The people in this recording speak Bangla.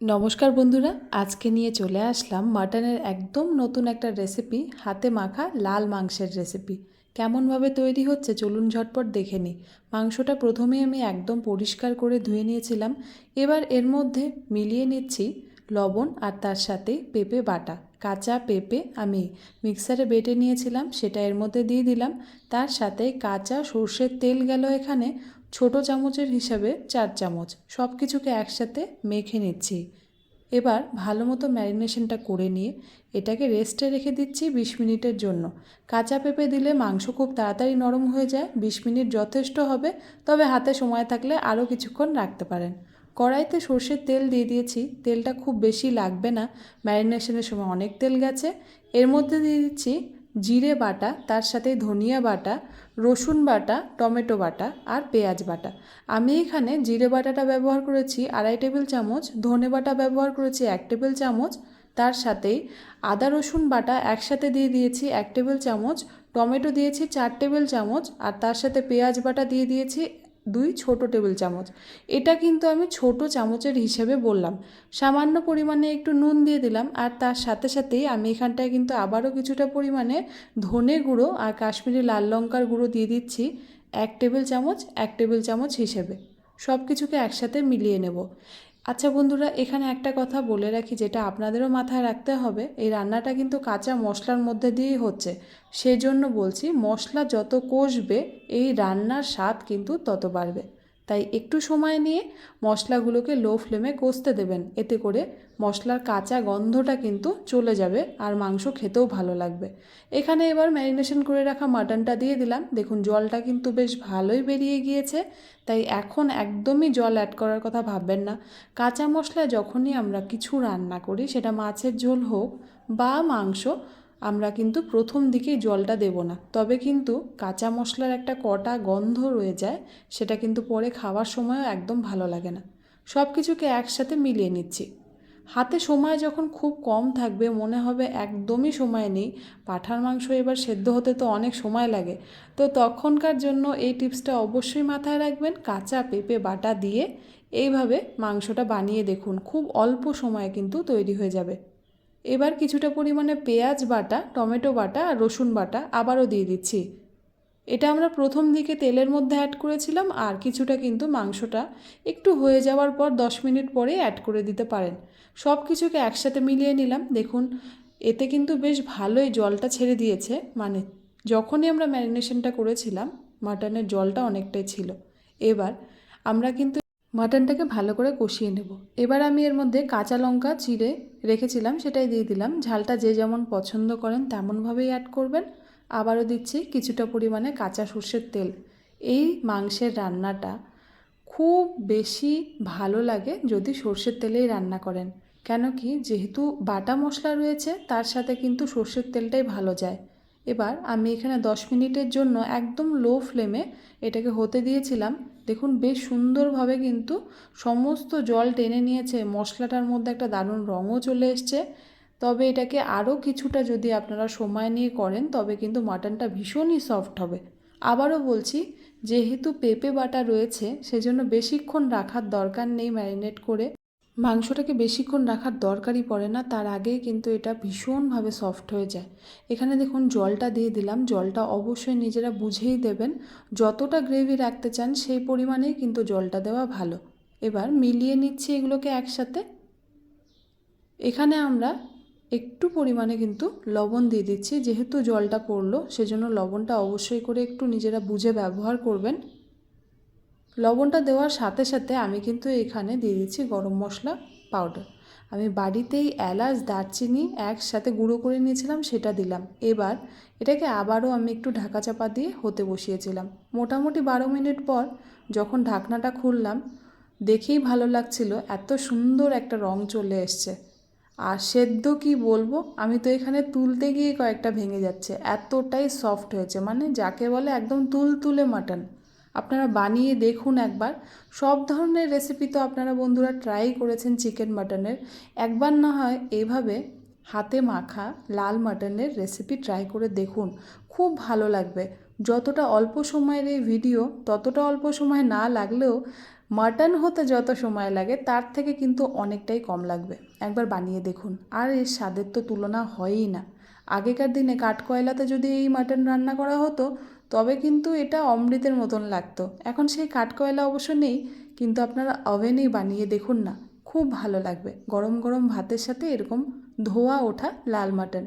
নমস্কার বন্ধুরা, আজকে নিয়ে চলে আসলাম মাটনের একদম নতুন একটা রেসিপি, হাতে মাখা লাল মাংসের রেসিপি। কেমনভাবে তৈরি হচ্ছে চলুন ঝটপট দেখে নিই। মাংসটা প্রথমেই আমি একদম পরিষ্কার করে ধুয়ে নিয়েছিলাম। এবার এর মধ্যে মিলিয়ে নিচ্ছি লবণ আর তার সাথে পেঁপে বাটা। কাঁচা পেঁপে আমি মিক্সারে বেটে নিয়েছিলাম, সেটা এর মধ্যে দিয়ে দিলাম। তার সাথে কাঁচা সর্ষের তেল গেল এখানে ছোট চামচের হিসাবে 4 চামচ। সব কিছুকে একসাথে মেখে নিচ্ছি। এবার ভালো মতো ম্যারিনেশনটা করে নিয়ে এটাকে রেস্টে রেখে দিচ্ছি 20 মিনিটের জন্য। কাঁচা পেঁপে দিলে মাংস খুব তাড়াতাড়ি নরম হয়ে যায়, 20 মিনিট যথেষ্ট হবে। তবে হাতে সময় থাকলে আরও কিছুক্ষণ রাখতে পারেন। কড়াইতে সর্ষের তেল দিয়ে দিয়েছি, তেলটা খুব বেশি লাগবে না, ম্যারিনেশনের সময় অনেক তেল গেছে। এর মধ্যে দিয়ে দিচ্ছি জিরে বাটা, তার সাথে ধনিয়া বাটা, রসুন বাটা, টমেটো বাটা আর পেঁয়াজ বাটা। আমি এখানে জিরে বাটাটা ব্যবহার করেছি 2.5 টেবিল চামচ, ধনে বাটা ব্যবহার করেছি 1 টেবিল চামচ। তার সাথেই আদা রসুন বাটা একসাথে দিয়ে দিয়েছি 1 টেবিল চামচ, টমেটো দিয়েছি 4 টেবিল চামচ আর তার সাথে পেঁয়াজ বাটা দিয়ে দিয়েছি 2 ছোট টেবিল চামচ। এটা কিন্তু আমি ছোট চামচের হিসেবে বললাম। সামান্য পরিমাণে একটু নুন দিয়ে দিলাম আর তার সাথে সাথেই আমি এখানটায় কিন্তু আবারও কিছুটা পরিমাণে ধনে গুঁড়ো আর কাশ্মীরি লাল লঙ্কার গুঁড়ো দিয়ে দিচ্ছি 1 টেবিল চামচ 1 টেবিল চামচ হিসেবে। সব কিছুকে একসাথে মিলিয়ে নেব। আচ্ছা বন্ধুরা, এখানে একটা কথা বলে রাখি, যেটা আপনাদেরও মাথায় রাখতে হবে, এই রান্নাটা কিন্তু কাঁচা মশলার মধ্যে দিয়েই হচ্ছে। সেই জন্য বলছি, মশলা যত কষবে এই রান্নার স্বাদ কিন্তু তত বাড়বে। তাই একটু সময় নিয়ে মশলাগুলোকে লো ফ্লেমে কষতে দেবেন, এতে করে মশলার কাঁচা গন্ধটা কিন্তু চলে যাবে আর মাংস খেতেও ভালো লাগবে। এখানে এবার ম্যারিনেশন করে রাখা মাটনটা দিয়ে দিলাম। দেখুন জলটা কিন্তু বেশ ভালোই বেরিয়ে গিয়েছে, তাই এখন একদমই জল অ্যাড করার কথা ভাববেন না। কাঁচা মশলা যখনই আমরা কিছু রান্না করি, সেটা মাছের ঝোল হোক বা মাংস, আমরা কিন্তু প্রথম দিকেই জলটা দেব না, তবে কিন্তু কাঁচা মশলার একটা কটা গন্ধ রয়ে যায়, সেটা কিন্তু পরে খাওয়ার সময়ও একদম ভালো লাগে না। সব কিছুকে একসাথে মিলিয়ে নিচ্ছি। হাতে সময় যখন খুব কম থাকবে, মনে হবে একদমই সময় নেই, পাঁঠার মাংস এবার সেদ্ধ হতে তো অনেক সময় লাগে, তো তখনকার জন্য এই টিপসটা অবশ্যই মাথায় রাখবেন। কাঁচা পেঁপে বাটা দিয়ে এইভাবে মাংসটা বানিয়ে দেখুন, খুব অল্প সময়ে কিন্তু তৈরি হয়ে যাবে। এবার কিছুটা পরিমাণে পেঁয়াজ বাটা, টমেটো বাটা আর রসুন বাটা আবারও দিয়ে দিচ্ছি। এটা আমরা প্রথম দিকে তেলের মধ্যে অ্যাড করেছিলাম, আর কিছুটা কিন্তু মাংসটা একটু হয়ে যাওয়ার পর 10 মিনিট পরে অ্যাড করে দিতে পারেন। সব কিছুকে একসাথে মিলিয়ে নিলাম। দেখুন এতে কিন্তু বেশ ভালোই জলটা ছেড়ে দিয়েছে, মানে যখনই আমরা ম্যারিনেশনটা করেছিলাম মাটনের জলটা অনেকটাই ছিল। এবার আমরা কিন্তু মাটনটাকে ভালো করে কষিয়ে নেব। এবার আমি এর মধ্যে কাঁচা লঙ্কা চিড়ে রেখেছিলাম, সেটাই দিয়ে দিলাম। ঝালটা যে যেমন পছন্দ করেন তেমনভাবেই অ্যাড করবেন। আবারও দিচ্ছি কিছুটা পরিমাণে কাঁচা সর্ষের তেল। এই মাংসের রান্নাটা খুব বেশি ভালো লাগে যদি সর্ষের তেলেই রান্না করেন, কেন কি যেহেতু বাটা মশলা রয়েছে, তার সাথে কিন্তু সর্ষের তেলটাই ভালো যায়। এবার আমি এখানে 10 মিনিটের জন্য একদম লো ফ্লেমে এটাকে হতে দিয়েছিলাম। দেখুন বেশ সুন্দরভাবে কিন্তু সমস্ত জল টেনে নিয়েছে, মশলাটার মধ্যে একটা দারুণ রঙও চলে এসছে। তবে এটাকে আরও কিছুটা যদি আপনারা সময় নিয়ে করেন, তবে কিন্তু মাটনটা ভীষণই সফট হবে। আবারও বলছি, যেহেতু পেঁপে বাটা রয়েছে সেজন্য বেশিক্ষণ রাখার দরকার নেই ম্যারিনেট করে। মাংসটাকে বেশিক্ষণ রাখার দরকারই পড়ে না, তার আগেই কিন্তু এটা ভীষণভাবে সফট হয়ে যায়। এখানে দেখুন জলটা দিয়ে দিলাম, জলটা অবশ্যই নিজেরা বুঝেই দেবেন। যতটা গ্রেভি রাখতে চান সেই পরিমাণেই কিন্তু জলটা দেওয়া ভালো। এবার মিলিয়ে নিচ্ছি এগুলোকে একসাথে। এখানে আমরা একটু পরিমাণে কিন্তু লবণ দিয়ে দিচ্ছি, যেহেতু জলটা পড়লো সেজন্য লবণটা অবশ্যই করে একটু নিজেরা বুঝে ব্যবহার করবেন। লবণটা দেওয়ার সাথে সাথে আমি কিন্তু এখানে দিয়ে দিচ্ছি গরম মশলা পাউডার। আমি বাড়িতেই এলাচ দারচিনি একসাথে গুঁড়ো করে নিয়েছিলাম, সেটা দিলাম। এবার এটাকে আবারও আমি একটু ঢাকা চাপা দিয়ে হতে বসিয়েছিলাম। মোটামুটি 12 মিনিট পর যখন ঢাকনাটা খুললাম, দেখেই ভালো লাগছিল, এত সুন্দর একটা রং চলে এসছে। আর সেদ্ধ কি বলবো, আমি তো এখানে তুলতে গিয়ে কয়েকটা ভেঙে যাচ্ছে, এতটাই সফট হয়েছে, মানে যাকে বলে একদম তুলতুলে মাটন। আপনারা বানিয়ে দেখুন একবার। সব ধরনের রেসিপি তো আপনারা বন্ধুরা ট্রাই করেছেন চিকেন মাটনের, একবার না হয় এইভাবে হাতে মাখা লাল মাটনের রেসিপি ট্রাই করে দেখুন, খুব ভালো লাগবে। যতটা অল্প সময়ের এই ভিডিও, ততটা অল্প সময় না লাগলেও মাটন হতে যত সময় লাগে তার থেকে কিন্তু অনেকটাই কম লাগবে। একবার বানিয়ে দেখুন, আর এর স্বাদের তো তুলনা হয়ই না। আগেকার দিনে কাঠকয়লাতে যদি এই মাটন রান্না করা হতো তবে কিন্তু এটা অমৃতের মতন লাগতো। এখন সেই কাঠকয়লা অবশ্য নেই, কিন্তু আপনারা ওভেনেই বানিয়ে দেখুন না, খুব ভালো লাগবে। গরম গরম ভাতের সাথে এরকম ধোয়া ওঠা লাল মাটন।